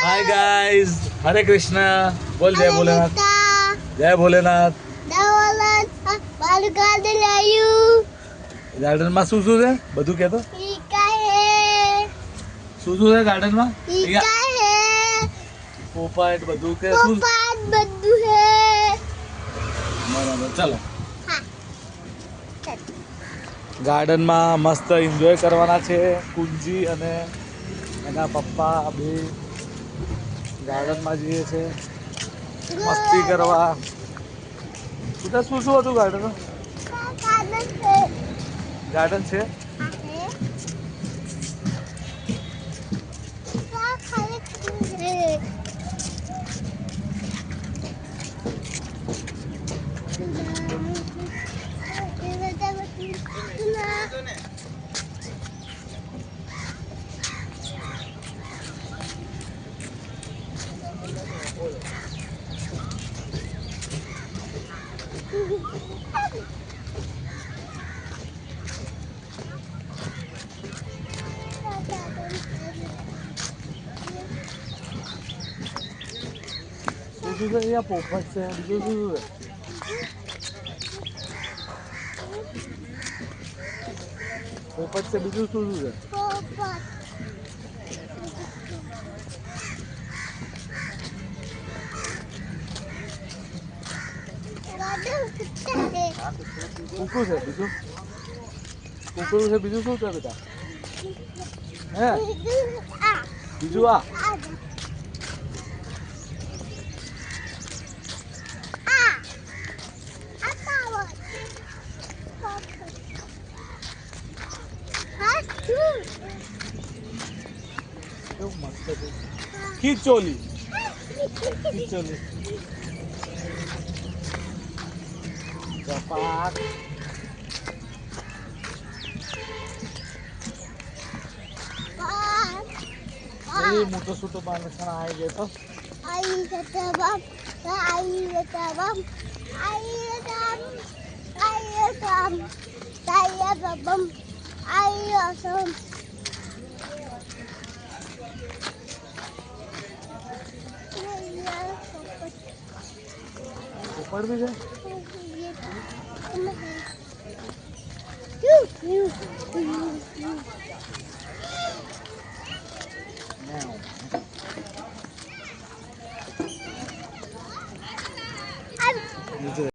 Hi guys, हरे कृष्णा। बोल जय भोलेनाथ। जय भोलेनाथ। गार्डन में શું શું છે બધું કે તો શું શું છે ગાર્ડન માં પોપાટ બધું કે શું બધું છે બરાબર ચાલો ગાર્ડન માં મસ્ત એન્જોય કરવાના છે કુંજી અને એના પપ્પા બે ગાર્ડન માં જઈએ છે મસ્તી કરવા એટલે શું શું હતું ગાર્ડન ગાર્ડન છે બીજું અહીંયા પોપટ છે બીજું શું છે પોપટ છે બીજું શું શું છે કુકુ છે બીજું કુકુ છે બીજું શું છે બેટા હે બીજું આ ખીચોલી ખીચોલી ચપાક એ મોટો સૂટો પાણી સણા આવી ગયો તો आई गता बम आई गता बम आई गता बम आई असम ऊपर भी है ये